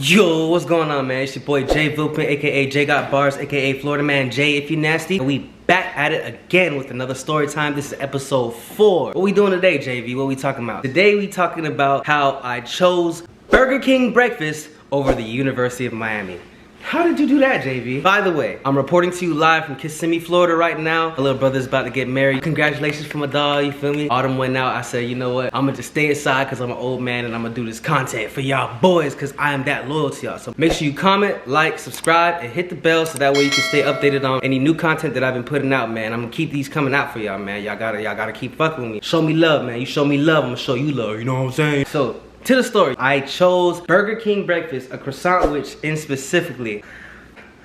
Yo, what's going on, man? It's your boy Jay Vilpin, aka Jay Got Bars, aka Florida Man Jay if you nasty. And we back at it again with another story time. This is episode 4. What we doing today, JV? What we talking about? Today we talking about how I chose Burger King breakfast over the University of Miami. How did you do that, JV? By the way, I'm reporting to you live from Kissimmee, Florida right now. My little brother's about to get married. Congratulations from my dog, you feel me? Autumn went out, I said, you know what? I'm gonna just stay inside because I'm an old man and I'm gonna do this content for y'all boys because I am that loyal to y'all. So make sure you comment, like, subscribe, and hit the bell so that way you can stay updated on any new content that I've been putting out, man. I'm gonna keep these coming out for y'all, man. Y'all gotta keep fucking with me. Show me love, man. You show me love, I'm gonna show you love, you know what I'm saying? So, to the story. I chose Burger King breakfast, a croissant which specifically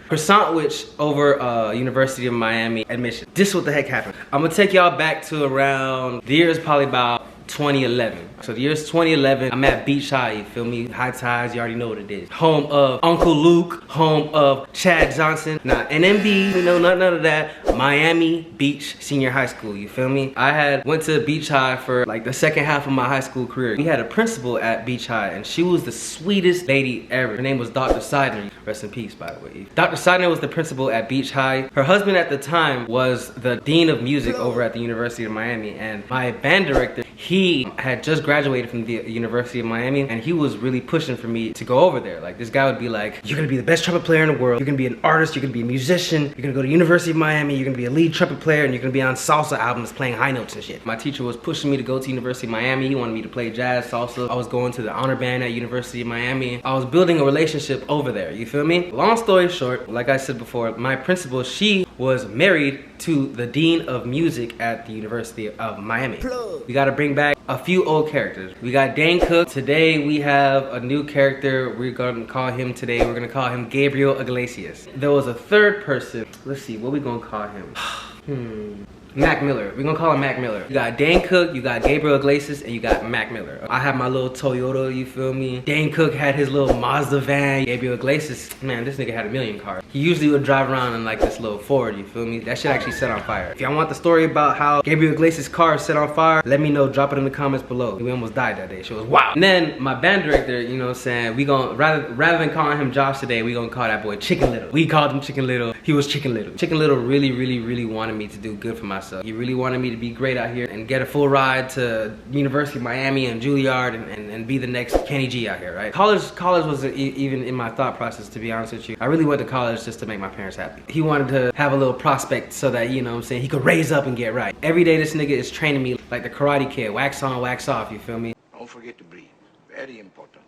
croissant witch over University of Miami admission. This is what the heck happened. I'm gonna take y'all back to around the year is probably about 2011. So the year's 2011. I'm at Beach High, you feel me? High Tides, you already know what it is. Home of Uncle Luke, home of Chad Johnson. Nah, NMB, you know, none of that. Miami Beach Senior High School, you feel me? I went to Beach High for like the second half of my high school career. We had a principal at Beach High and she was the sweetest lady ever. Her name was Dr. Seidner. Rest in peace, by the way. Dr. Seidner was the principal at Beach High. Her husband at the time was the dean of music over at the University of Miami, and my band director, he had just graduated from the University of Miami and he was really pushing for me to go over there. Like, this guy would be like, you're gonna be the best trumpet player in the world, you're gonna be an artist, you're gonna be a musician, you're gonna go to the University of Miami, you're gonna be a lead trumpet player, and you're gonna be on salsa albums playing high notes and shit. My teacher was pushing me to go to University of Miami. He wanted me to play jazz, salsa. I was going to the honor band at University of Miami. I was building a relationship over there, you feel me? Long story short, like I said before, my principal, she was married to the dean of music at the University of Miami. We gotta bring back a few old characters. We got Dane Cook. Today we have a new character. We're gonna call him Gabriel Iglesias. There was a third person. Let's see, what we gonna call him? Mac Miller. We're gonna call him Mac Miller. You got Dane Cook, you got Gabriel Iglesias, and you got Mac Miller. I have my little Toyota, you feel me? Dane Cook had his little Mazda van. Gabriel Iglesias, man, this nigga had a million cars. He usually would drive around in like this little Ford, you feel me? That shit actually set on fire. If y'all want the story about how Gabriel Iglesias' car set on fire, let me know, drop it in the comments below. We almost died that day, she was wow. And then my band director, you know what I'm saying, we gonna, rather than calling him Josh today, we gonna call that boy Chicken Little. We called him Chicken Little, he was Chicken Little. Chicken Little really wanted me to do good for myself. He really wanted me to be great out here and get a full ride to University of Miami and Juilliard and be the next Kenny G out here, right? College wasn't even in my thought process, to be honest with you. I really went to college just to make my parents happy. He wanted to have a little prospect so that, you know what I'm saying, he could raise up and get right. Every day this nigga is training me like the Karate Kid, wax on, wax off, you feel me? Don't forget to breathe, very important.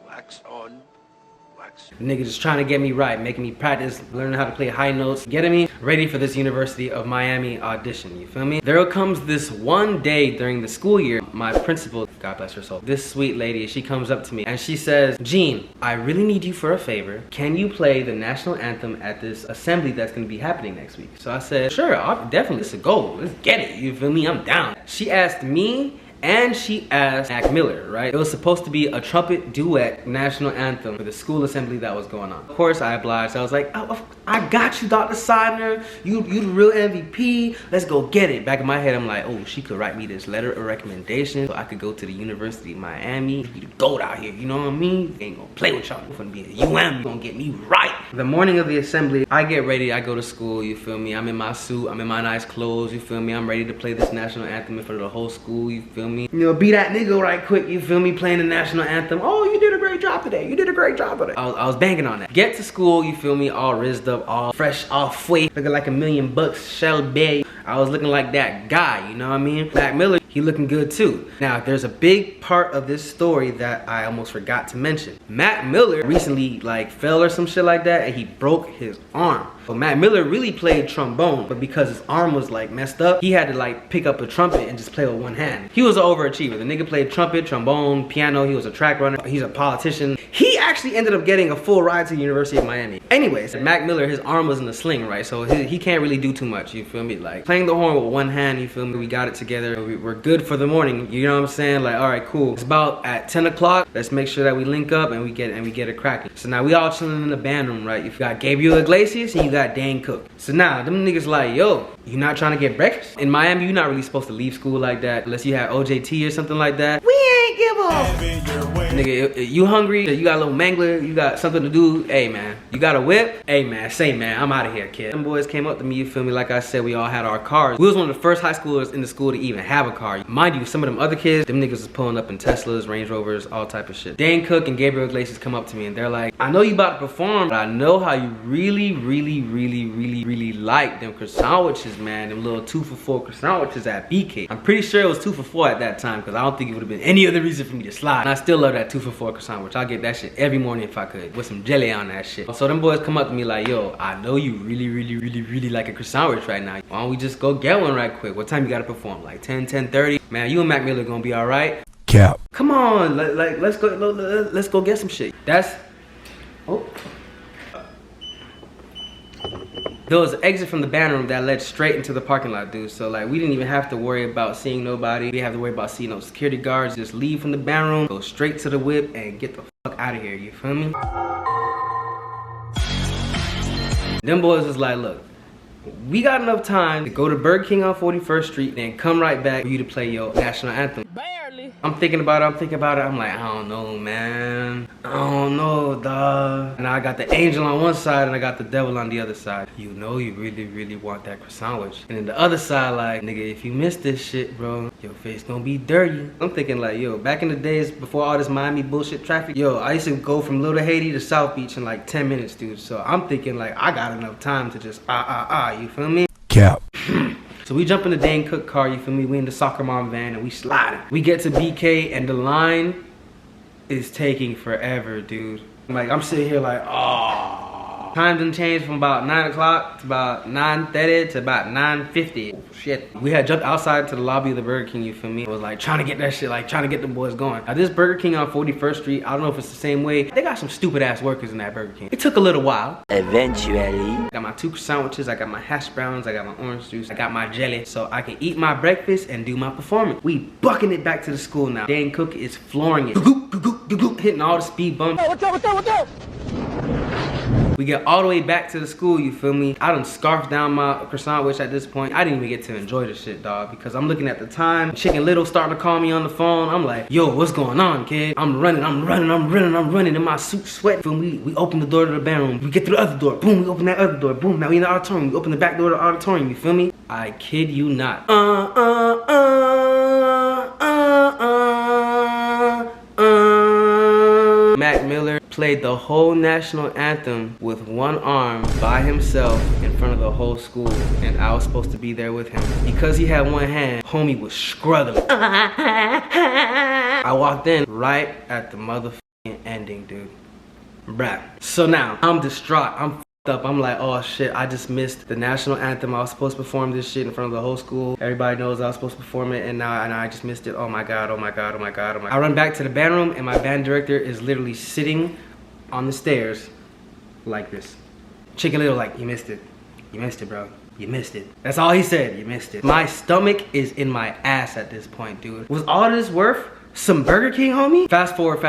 Wax on, wax. Nigga just trying to get me right, making me practice, learning how to play high notes, getting me ready for this University of Miami audition, you feel me? There comes this one day during the school year, my principal, God bless her soul, this sweet lady, she comes up to me and she says, Gene, I really need you for a favor. Can you play the national anthem at this assembly that's gonna be happening next week? So I said, sure, definitely, it's a goal, let's get it, you feel me? I'm down. She asked me and she asked Mac Miller, right? It was supposed to be a trumpet duet national anthem for the school assembly that was going on. Of course, I obliged. I was like, oh, I got you, Dr. Seidner. You the real MVP. Let's go get it. Back in my head, I'm like, oh, she could write me this letter of recommendation so I could go to the University of Miami. Be the GOAT out here, you know what I mean? Ain't gonna play with y'all. It's gonna be a UM. You gonna get me right. The morning of the assembly, I get ready. I go to school, you feel me? I'm in my suit. I'm in my nice clothes, you feel me? I'm ready to play this national anthem in front of the whole school, you feel me? You know, be that nigga right quick, you feel me, playing the national anthem. Oh, you did a great job today. You did a great job today. I was banking on that. Get to school, you feel me, all rizzed up, all fresh, all fway, looking like $1,000,000, Shell Bay. I was looking like that guy, you know what I mean? Mac Miller, he looking good too. Now, there's a big part of this story that I almost forgot to mention. Mac Miller recently like fell or some shit like that and he broke his arm. But Mac Miller really played trombone, but because his arm was like messed up, he had to like pick up a trumpet and just play with one hand. He was an overachiever. The nigga played trumpet, trombone, piano, he was a track runner, he's a politician. He actually ended up getting a full ride to the University of Miami. Anyways, Mac Miller, his arm was in a sling, right? So he can't really do too much, you feel me? Like playing the horn with one hand, you feel me? We got it together. We're good for the morning, you know what I'm saying? Like, all right, cool. It's about at 10 o'clock. Let's make sure that we link up and we get it cracking. So now we all chilling in the band room, right? You've got Gabriel Iglesias and you got Dane Cook. So now them niggas like, yo, you not trying to get breakfast? In Miami, you're not really supposed to leave school like that unless you have OJT or something like that. We ain't give a Nigga, you hungry? You got a little mangler, you got something to do, hey man, you got a whip, hey man, say man, I'm out of here, kid. Them boys came up to me, you feel me? Like I said, we all had our cars. We was one of the first high schoolers in the school to even have a car. Mind you, some of them other kids, them niggas was pulling up in Teslas, Range Rovers, all type of shit. Dane Cook and Gabriel Iglesias come up to me and they're like, I know you about to perform, but I know how you really like them croissantwiches, man. Them little 2 for $4 croissantwiches at BK. I'm pretty sure it was 2 for $4 at that time because I don't think it would have been any other reason for me to slide. And I still love that 2 for $4 croissantwich. I'll get that shit every morning if I could with some jelly on that shit. So them boys come up to me like, yo, I know you really like a croissantwich right now. Why don't we just go get one right quick? What time you gotta perform? Like 10, 10:30? Man, you and Mac Miller gonna be all right. Cap. Come on, let's go get some shit. That's, oh. There was an exit from the band room that led straight into the parking lot, dude. So like, we didn't even have to worry about seeing nobody. We didn't have to worry about seeing no security guards. Just leave from the band room, go straight to the whip, and get the fuck out of here, you feel me? Them boys was like, look, we got enough time to go to Burger King on 41st Street, then come right back for you to play your national anthem. Barely. I'm thinking about it. I'm like, I don't know, man. I don't know, dawg. And I got the angel on one side and I got the devil on the other side. You know you really want that croissantwich. And then the other side like, nigga, if you miss this shit, bro, your face gonna be dirty. I'm thinking like, yo, back in the days before all this Miami bullshit traffic, yo, I used to go from Little Haiti to South Beach in like 10 minutes, dude. So I'm thinking like, I got enough time to just you feel me? Cap. So we jump in the Dane Cook car, you feel me? We in the soccer mom van and we sliding. We get to BK and the line is taking forever, dude. Like, I'm sitting here like, oh. Time done changed from about 9 o'clock to about 9:30 to about 9:50. Shit. We had jumped outside to the lobby of the Burger King, you feel me? I was like trying to get that shit, like trying to get the boys going. Now this Burger King on 41st Street, I don't know if it's the same way. They got some stupid ass workers in that Burger King. It took a little while. Eventually. I got my 2 sandwiches, I got my hash browns, I got my orange juice, I got my jelly, so I can eat my breakfast and do my performance. We bucking it back to the school now. Dane Cook is flooring it. Hitting all the speed bumps. What's up? We get all the way back to the school, you feel me? I done scarfed down my croissantwich at this point. I didn't even get to enjoy the shit, dog, because I'm looking at the time. Chicken Little starting to call me on the phone. I'm like, yo, what's going on, kid? I'm running in my suit sweating. Feel me? We open the door to the band room. We get through the other door. Boom, we open that other door. Boom, now we in the auditorium. We open the back door to the auditorium, you feel me? I kid you not. Mac Miller played the whole national anthem with one arm by himself in front of the whole school, and I was supposed to be there with him. Because he had one hand, homie was struggling. I walked in right at the motherfucking ending, dude. Bruh. So now, I'm distraught. I'm up. I'm like, oh shit, I just missed the national anthem. I was supposed to perform this shit in front of the whole school. Everybody knows I was supposed to perform it, and now I just missed it. Oh my god, oh my god, oh my god, oh my god. I run back to the band room and my band director is literally sitting on the stairs like this. Chicken Little like, you missed it. You missed it, bro. You missed it. That's all he said, you missed it. My stomach is in my ass at this point, dude. Was all this worth some Burger King, homie? Fast forward.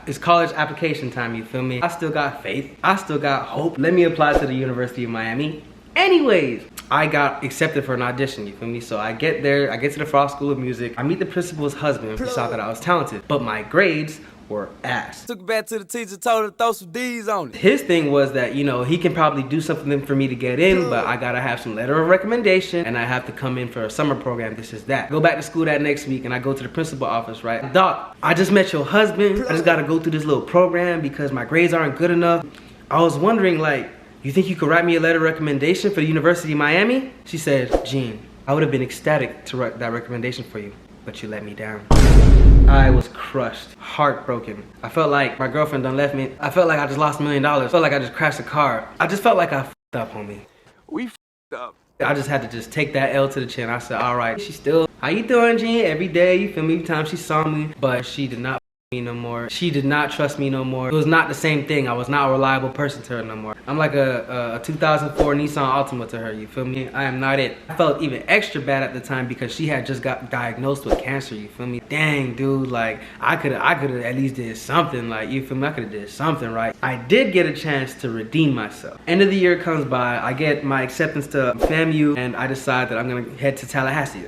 It's college application time, you feel me? I still got faith. I still got hope. Let me apply to the University of Miami. Anyways, I got accepted for an audition, you feel me? So I get there, I get to the Frost School of Music. I meet the principal's husband. He saw that I was talented, but my grades were ass. Took it back to the teacher, told her to throw some D's on it. His thing was that, you know, he can probably do something for me to get in, but I gotta have some letter of recommendation and I have to come in for a summer program, this is that. Go back to school that next week and I go to the principal office, right? Doc, I just met your husband. I just gotta go through this little program because my grades aren't good enough. I was wondering, like, you think you could write me a letter of recommendation for the University of Miami? She said, Gene, I would have been ecstatic to write that recommendation for you, but you let me down. I was crushed, heartbroken. I felt like my girlfriend done left me. I felt like I just lost $1 million. I felt like I just crashed a car. I just felt like I f***ed up, homie. We f***ed up. I just had to just take that L to the chin. I said, all right. She still, how you doing, Gene? Every day, you feel me? Every time she saw me, but she did not me no more. She did not trust me no more. It was not the same thing. I was not a reliable person to her no more. I'm like a 2004 Nissan Altima to her, you feel me? I am not it. I felt even extra bad at the time because she had just got diagnosed with cancer, you feel me? Dang, dude, like, I could've at least did something, like, you feel me? I could've did something, right? I did get a chance to redeem myself. End of the year comes by, I get my acceptance to FAMU, and I decide that I'm gonna head to Tallahassee.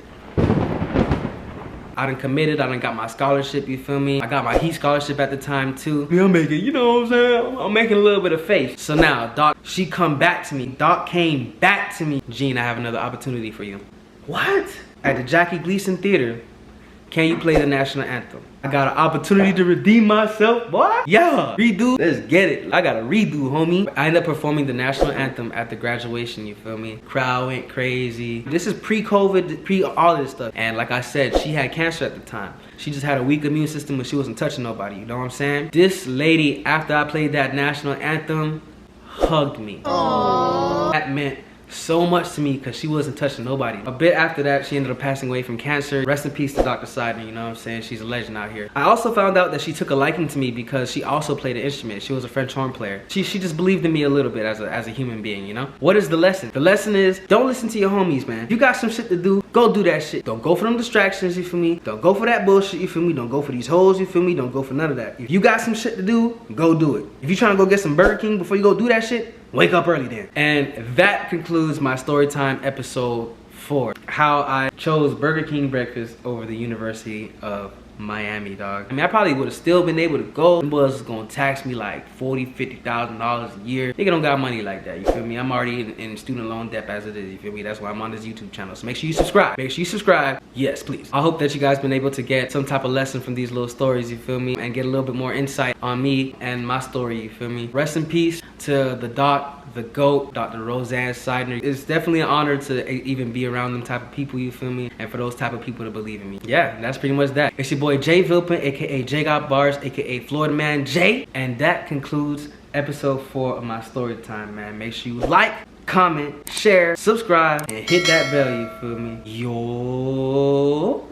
I done committed, I done got my scholarship, you feel me? I got my Heat scholarship at the time too. I'm making, you know what I'm saying? I'm making a little bit of faith. So now, Doc, she come back to me. Doc came back to me. Gene, I have another opportunity for you. What? At the Jackie Gleason Theater, can you play the national anthem? I got an opportunity to redeem myself. What? Yeah. Redo. Let's get it. I got a redo, homie. I ended up performing the national anthem at the graduation, you feel me? Crowd went crazy. This is pre-COVID, pre all this stuff. And like I said, she had cancer at the time. She just had a weak immune system, but she wasn't touching nobody, you know what I'm saying? This lady, after I played that national anthem, hugged me. Aww. That meant so much to me because she wasn't touching nobody. A bit after that, she ended up passing away from cancer. Rest in peace to Dr. Sidner, you know what I'm saying? She's a legend out here. I also found out that she took a liking to me because she also played an instrument. She was a French horn player. She just believed in me a little bit as a human being, you know? What is the lesson? The lesson is, don't listen to your homies, man. If you got some shit to do, go do that shit. Don't go for them distractions, you feel me? Don't go for that bullshit, you feel me? Don't go for these hoes, you feel me? Don't go for none of that. If you got some shit to do, go do it. If you trying to go get some Burger King before you go do that shit, wake up early then. And that concludes my Storytime episode 4. How I chose Burger King breakfast over the University of Miami, dog. I mean, I probably would have still been able to go. Them boys is gonna tax me like $40,000, $50,000 a year. Nigga don't got money like that, you feel me? I'm already in student loan debt as it is, you feel me? That's why I'm on this YouTube channel. So make sure you subscribe. Make sure you subscribe. Yes, please. I hope that you guys been able to get some type of lesson from these little stories, you feel me? And get a little bit more insight on me and my story, you feel me? Rest in peace to the doc, the GOAT, Dr. Roseanne Sidner. It's definitely an honor to even be around them type of people, you feel me? And for those type of people to believe in me. Yeah, that's pretty much that. It's your boy Jay Vilpin, aka J Got Bars, aka Florida Man Jay. And that concludes episode 4 of my story time, man. Make sure you like, comment, share, subscribe, and hit that bell, you feel me? Yo.